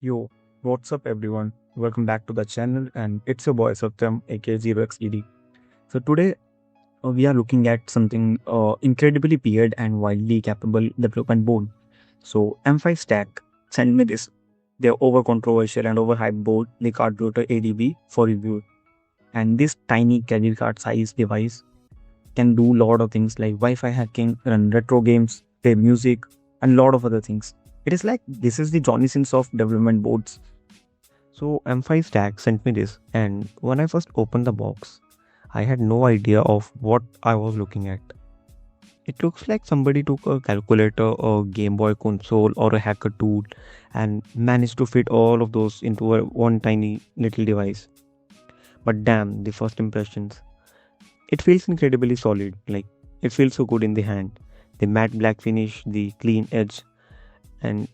Yo, what's up everyone? Welcome back to the channel and it's your boy Satyam aka 0xED. So today we are looking at something incredibly weird and widely capable development board. So M5Stack sent me this. Their over controversial and overhyped board, the Cardputer ADV for review. And this tiny credit card size device can do a lot of things like Wi-Fi hacking, run retro games, play music, and a lot of other things. It is like this is the Johnny Sins of development boards. So M5Stack sent me this, and when I first opened the box, I had no idea of what I was looking at. It looks like somebody took a calculator, a Game Boy console, or a hacker tool and managed to fit all of those into one tiny little device. But damn, the first impressions. It feels incredibly solid, like it feels so good in the hand. The matte black finish, the clean edge, and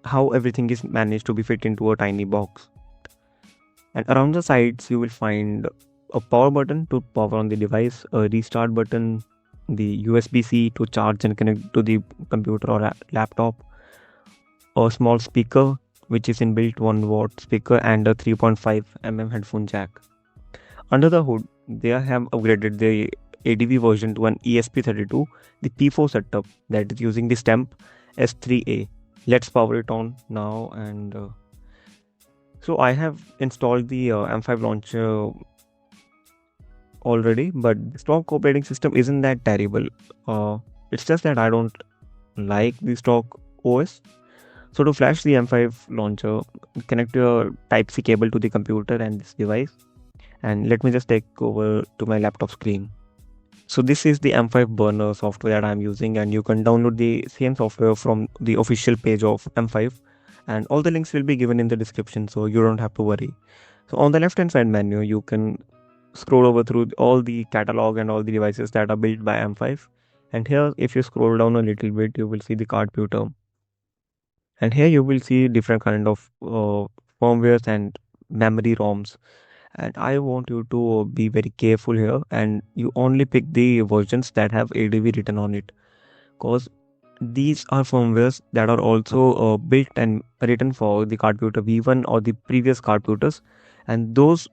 how everything is managed to be fit into a tiny box. And around the sides, you will find a power button to power on the device, a restart button, the USB-C to charge and connect to the computer or laptop, a small speaker which is inbuilt 1-watt speaker, and a 3.5 mm headphone jack. Under the hood, they have upgraded the ADV version to an ESP32, the P4 setup that is using the stamp S3A. Let's power it on now. And so I have installed the M5 launcher already, but the stock operating system isn't that terrible. It's just that I don't like the stock OS. So to flash the M5 launcher, connect your Type-C cable to the computer and this device. And let me just take over to my laptop screen. So this is the M5 burner software that I'm using, and you can download the same software from the official page of M5, and all the links will be given in the description, so you don't have to worry. So on the left hand side menu, you can scroll over through all the catalog and all the devices that are built by M5. And here, if you scroll down a little bit, you will see the Cardputer. And here you will see different kind of firmwares and memory ROMs. And I want you to be very careful here, and you only pick the versions that have ADV written on it, because these are firmwares that are also built and written for the Cardputer V1 or the previous Cardputers, and those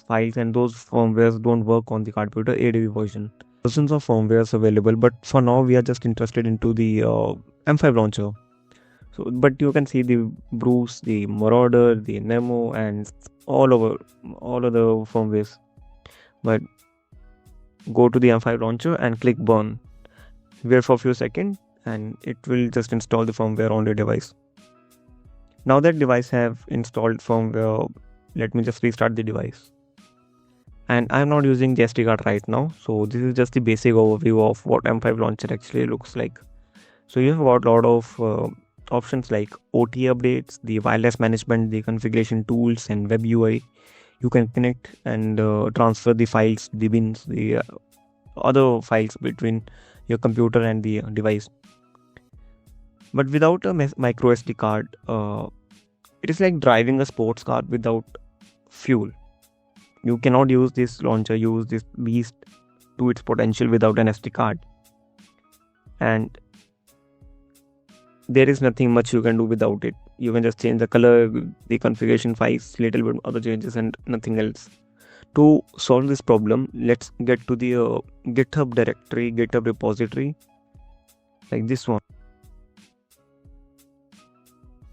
files and those firmwares don't work on the Cardputer ADV version. Versions of firmwares available, but for now we are just interested into the M5 launcher. So, but you can see the Bruce, the Marauder, the Nemo, and all other firmwares. But go to the M5 launcher and click burn. Wait for a few seconds and it will just install the firmware on your device. Now that device have installed firmware, let me just restart the device. And I'm not using the SD card right now, so this is just the basic overview of what M5 launcher actually looks like. So you have got a lot of options like OT updates, the wireless management, the configuration tools, and web UI. You can connect and transfer the files, the bins, the other files between your computer and the device. But without a micro SD card, it is like driving a sports car without fuel. You cannot use this launcher, use this beast to its potential without an SD card. And there is nothing much you can do without it. You can just change the color, the configuration files, little bit other changes, and nothing else. To solve this problem, let's get to the GitHub directory, GitHub repository, like this one.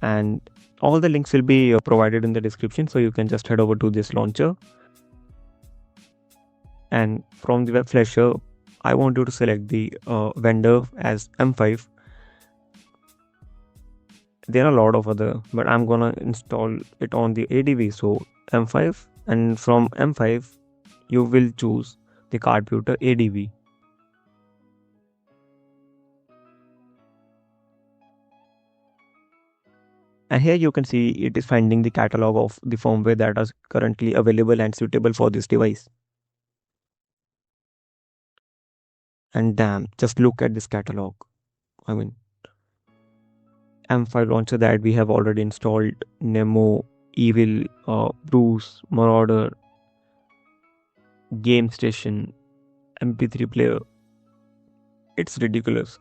And all the links will be provided in the description, so you can just head over to this launcher. And from the web flasher, I want you to select the vendor as M5. There are a lot of other, but I'm gonna install it on the ADV, so M5, and from M5 you will choose the Cardputer ADV. And here you can see it is finding the catalog of the firmware that is currently available and suitable for this device. And damn, just look at this catalog. I mean, M5 launcher that we have already installed: Nemo, Evil, Bruce, Marauder, GameStation, MP3 Player. It's ridiculous.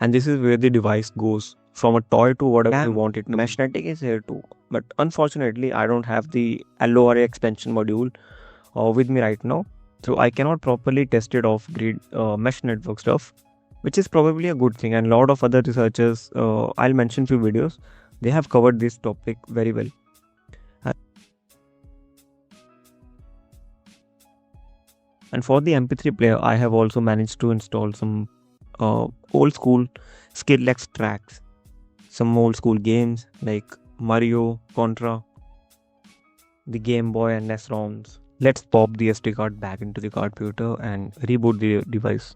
And this is where the device goes from a toy to whatever you want it. MeshNetting is here too, but unfortunately, I don't have the LORA expansion module with me right now, so I cannot properly test it off grid mesh network stuff, which is probably a good thing. And a lot of other researchers, I'll mention few videos, they have covered this topic very well. And for the MP3 player, I have also managed to install some old school Skrillex tracks, some old school games like Mario, Contra, the Game Boy and NES ROMs. Let's pop the SD card back into the Cardputer and reboot the device.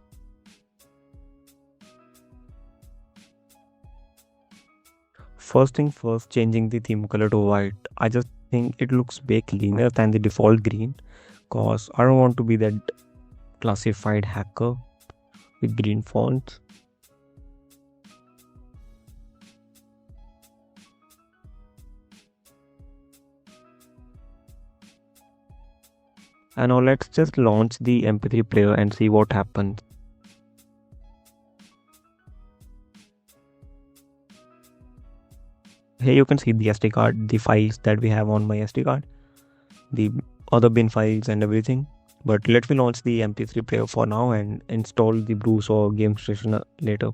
First thing first, changing the theme color to white. I just think it looks way cleaner than the default green, cause I don't want to be that classified hacker with green fonts. And now let's just launch the MP3 player and see what happens. Here you can see the SD card, the files that we have on my SD card, the other bin files and everything. But let me launch the MP3 player for now and install the Bruce or GameStation later.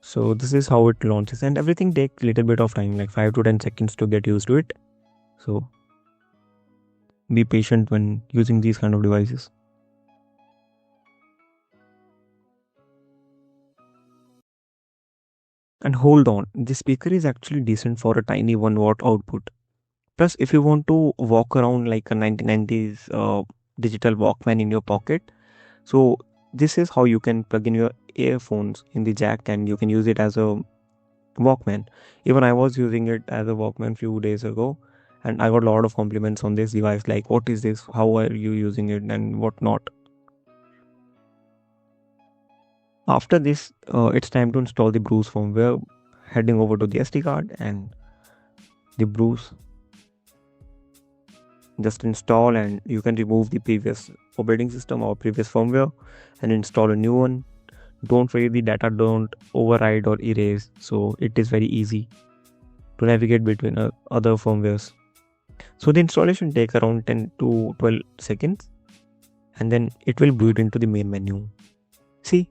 So this is how it launches, and everything takes a little bit of time, like 5 to 10 seconds to get used to it. So be patient when using these kind of devices. And hold on, the speaker is actually decent for a tiny 1 watt output. Plus, if you want to walk around like a 1990s digital Walkman in your pocket, so this is how you can plug in your earphones in the jack and you can use it as a Walkman. Even I was using it as a Walkman few days ago, and I got a lot of compliments on this device, like what is this, how are you using it and what not. After this, it's time to install the Bruce firmware. Heading over to the SD card and the Bruce, just install, and you can remove the previous operating system or previous firmware and install a new one. Don't worry, the data don't override or erase, so it is very easy to navigate between other firmwares. So the installation takes around 10 to 12 seconds, and then it will boot into the main menu. See,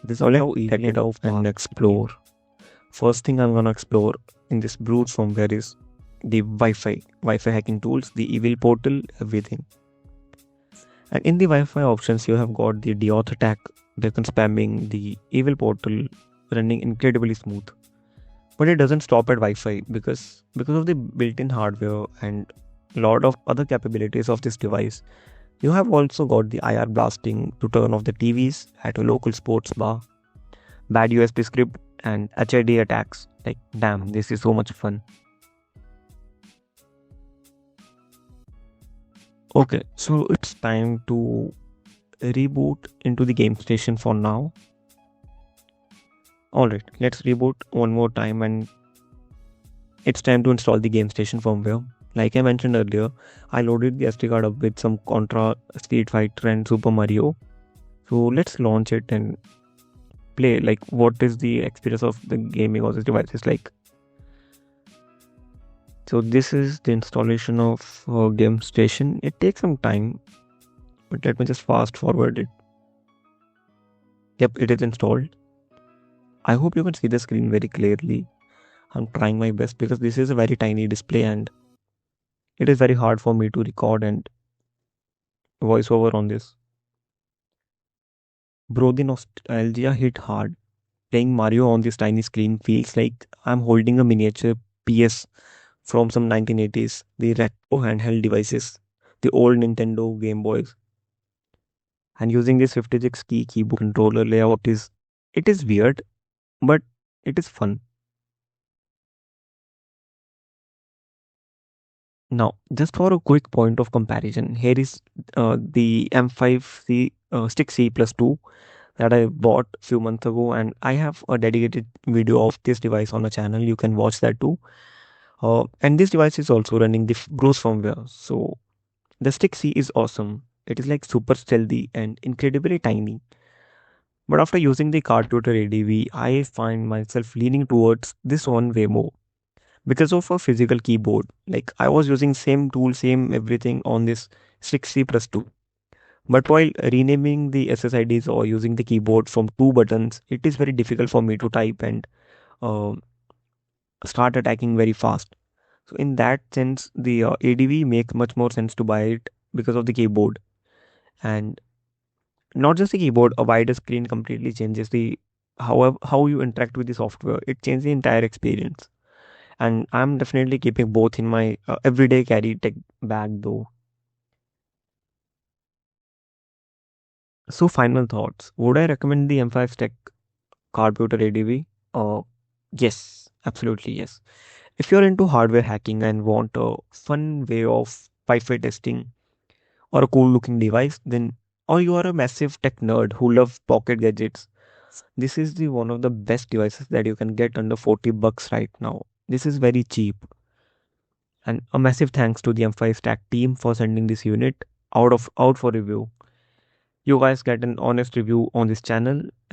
this is all how easy it out and explore. First thing I'm gonna explore in this Bruce firmware is the Wi-Fi hacking tools, the evil portal, everything. And in the Wi-Fi options, you have got the deauth attack, beacon spamming, the evil portal running incredibly smooth. But it doesn't stop at Wi-Fi because of the built-in hardware and a lot of other capabilities of this device. You have also got the IR blasting to turn off the TVs at a local sports bar, bad USB script, and HID attacks. Like, damn, this is so much fun. Okay, so it's time to reboot into the GameStation for now. Alright, let's reboot one more time, and it's time to install the GameStation firmware. Like I mentioned earlier, I loaded the SD card up with some Contra, Street Fighter and Super Mario. So let's launch it and play. Like, what is the experience of the gaming of this device is like. So this is the installation of GameStation. It takes some time, but let me just fast forward it. Yep, it is installed. I hope you can see the screen very clearly. I'm trying my best because this is a very tiny display and it is very hard for me to record and voice over on this. Bro, the nostalgia hit hard. Playing Mario on this tiny screen feels like I'm holding a miniature PS from some 1980s, the retro handheld devices, the old Nintendo Game Boys. And using this 56 key keyboard controller layout is weird, but it is fun. Now, just for a quick point of comparison, here is the M5Stack C+2 that I bought a few months ago, and I have a dedicated video of this device on my channel. You can watch that too. And this device is also running the Bruce firmware. So the stick C is awesome. It is like super stealthy and incredibly tiny. But after using the Cardputer ADV, I find myself leaning towards this one way more because of a physical keyboard. Like I was using same tool, same everything on this 6C Plus 2. But while renaming the SSIDs or using the keyboard from two buttons, it is very difficult for me to type and uh, start attacking very fast. So in that sense, the ADV makes much more sense to buy it because of the keyboard. And not just the keyboard, a wider screen completely changes the how you interact with the software. It changes the entire experience. And I'm definitely keeping both in my everyday carry tech bag though. So final thoughts. Would I recommend the M5 Stack Cardputer ADV? Yes, absolutely yes. If you're into hardware hacking and want a fun way of Wi-Fi testing or a cool looking device, then or you are a massive tech nerd who loves pocket gadgets, this is the one of the best devices that you can get under 40 bucks right now. This is very cheap. And a massive thanks to the M5 Stack team for sending this unit out for review. You guys get an honest review on this channel